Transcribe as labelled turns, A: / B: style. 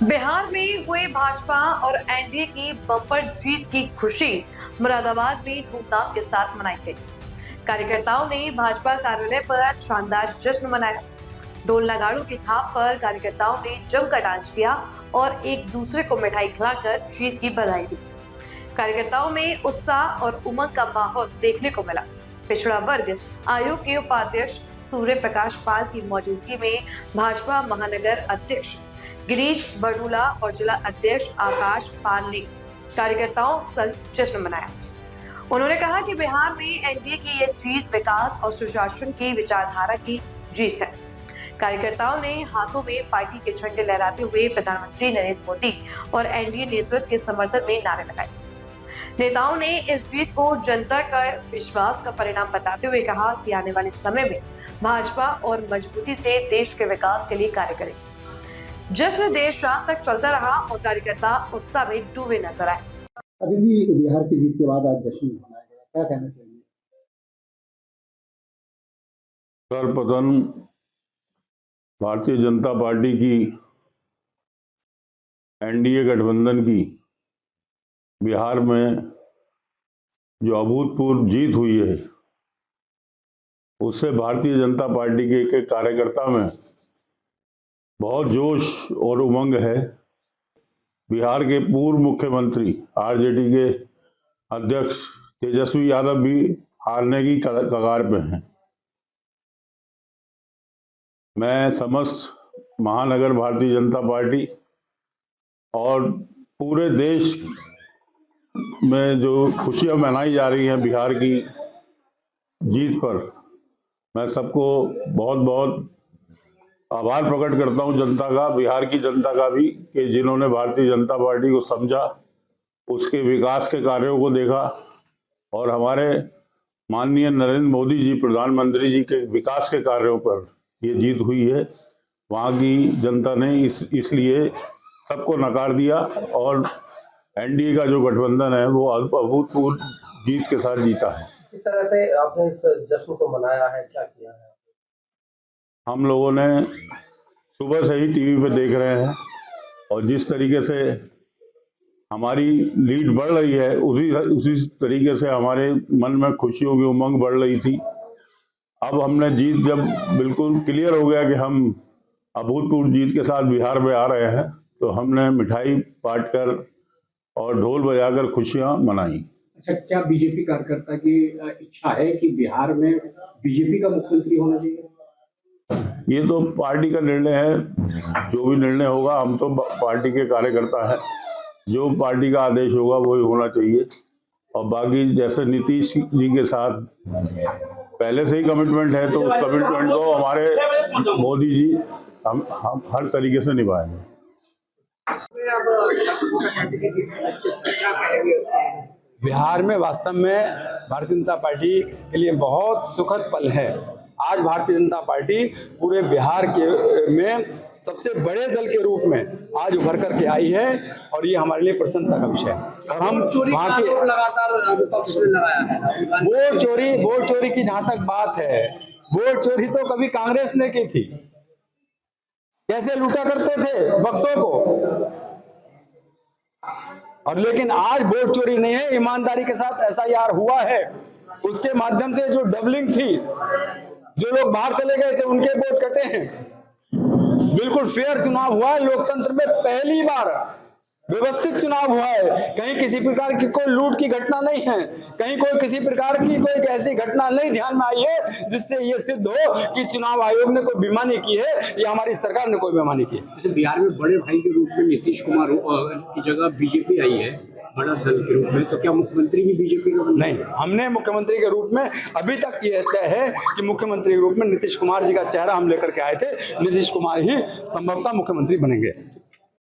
A: बिहार में हुए भाजपा और एनडीए की बम्पर जीत की खुशी मुरादाबाद में धूमधाम के साथ मनाई गई। कार्यकर्ताओं ने भाजपा कार्यालय पर शानदार जश्न मनाया। ढोल नगाड़ों की थाप पर कार्यकर्ताओं ने जमकर डांस किया और एक दूसरे को मिठाई खिलाकर जीत की बधाई दी। कार्यकर्ताओं में उत्साह और उमंग का माहौल देखने को मिला। पिछड़ा वर्ग आयोग के उपाध्यक्ष सूर्य प्रकाश पाल की मौजूदगी में भाजपा महानगर अध्यक्ष गिरीश बड़ूला और जिला अध्यक्ष आकाश पाल ने कार्यकर्ताओं संग जश्न मनाया। उन्होंने कहा कि बिहार में एनडीए की यह जीत विकास और सुशासन की विचारधारा की जीत है। कार्यकर्ताओं ने हाथों में पार्टी के झंडे लहराते हुए प्रधानमंत्री नरेंद्र मोदी और एनडीए नेतृत्व के समर्थन में नारे लगाए। नेताओं ने इस जीत को जनता का विश्वास का परिणाम बताते हुए कहा कि आने वाले समय में भाजपा और मजबूती से देश के विकास के लिए कार्य करेगी। जश्न देर शाम तक चलता रहा और कार्यकर्ता उत्साह में डूबे नजर आए।
B: अभी बिहार की जीत के बाद आज जश्न मनाया गया, क्या कहना चाहिए?
C: कर पतन भारतीय जनता पार्टी की एनडीए गठबंधन की बिहार में जो अभूतपूर्व जीत हुई है, उससे भारतीय जनता पार्टी के एक कार्यकर्ता में बहुत जोश और उमंग है। बिहार के पूर्व मुख्यमंत्री आरजेडी के अध्यक्ष तेजस्वी यादव भी हारने की कगार पे हैं। मैं समस्त महानगर भारतीय जनता पार्टी और पूरे देश में जो खुशियां मनाई जा रही हैं बिहार की जीत पर, मैं सबको बहुत बहुत आभार प्रकट करता हूं जनता का, बिहार की जनता का भी, कि जिन्होंने भारतीय जनता पार्टी को समझा, उसके विकास के कार्यों को देखा और हमारे माननीय नरेंद्र मोदी जी प्रधानमंत्री जी के विकास के कार्यों पर ये जीत हुई है। वहाँ की जनता ने इसलिए सबको नकार दिया और एनडीए का जो गठबंधन है वो अभूतपूर्व जीत के साथ जीता है।
B: किस तरह से आपने इस जश्न को मनाया है, क्या किया है?
C: हम लोगों ने सुबह से ही टीवी पे देख रहे हैं और जिस तरीके से हमारी लीड बढ़ रही है उसी तरीके से हमारे मन में खुशियों की उमंग बढ़ रही थी। अब हमने जीत जब बिल्कुल क्लियर हो गया कि हम अभूतपूर्व जीत के साथ बिहार में आ रहे हैं, तो हमने मिठाई बांटकर और ढोल बजाकर खुशियां मनाई।
B: अच्छा, क्या बीजेपी कार्यकर्ता की इच्छा है कि बिहार में बीजेपी का मुख्यमंत्री होना चाहिए?
C: ये तो पार्टी का निर्णय है, जो भी निर्णय होगा, हम तो पार्टी के कार्यकर्ता हैं, जो पार्टी का आदेश होगा वही होना चाहिए। और बाकी जैसे नीतीश जी के साथ पहले से ही कमिटमेंट है, तो उस कमिटमेंट को हमारे मोदी जी हम हर तरीके से निभाएंगे।
D: बिहार में वास्तव में भारतीय जनता पार्टी के लिए बहुत सुखद पल है। आज भारतीय जनता पार्टी पूरे बिहार के में सबसे बड़े दल के रूप में आज उभर करके आई है और ये हमारे लिए प्रसन्नता का विषय है। और हम वहाँ की
B: लगातार विपक्ष ने लगाया है
D: वोट चोरी की जहाँ तक बात है, वोट चोरी तो कभी कांग्रेस ने की थी। कैसे लूटा करते थे बक्सों को, और लेकिन आज वोट चोरी नहीं है, ईमानदारी के साथ एसआईआर हुआ है। उसके माध्यम से जो डबलिंग थी, जो लोग बाहर चले गए थे उनके वोट कटे हैं। बिल्कुल फेयर चुनाव हुआ है। लोकतंत्र में पहली बार व्यवस्थित चुनाव हुआ है। कहीं किसी प्रकार की कोई लूट की घटना नहीं है, कहीं कोई किसी प्रकार की कोई ऐसी घटना नहीं ध्यान में आई है जिससे ये सिद्ध हो कि चुनाव आयोग ने कोई बेईमानी की है या हमारी सरकार ने कोई बेईमानी की है।
B: बिहार में बड़े भाई के रूप में नीतीश कुमार की जगह बीजेपी आई है बड़ा दल के रूप में, तो क्या मुख्यमंत्री भी बीजेपी का?
D: नहीं, हमने मुख्यमंत्री के रूप में अभी तक ये तय है कि मुख्यमंत्री के रूप में नीतीश कुमार जी का चेहरा हम लेकर के आए थे। नीतीश कुमार ही संभवतः मुख्यमंत्री बनेंगे।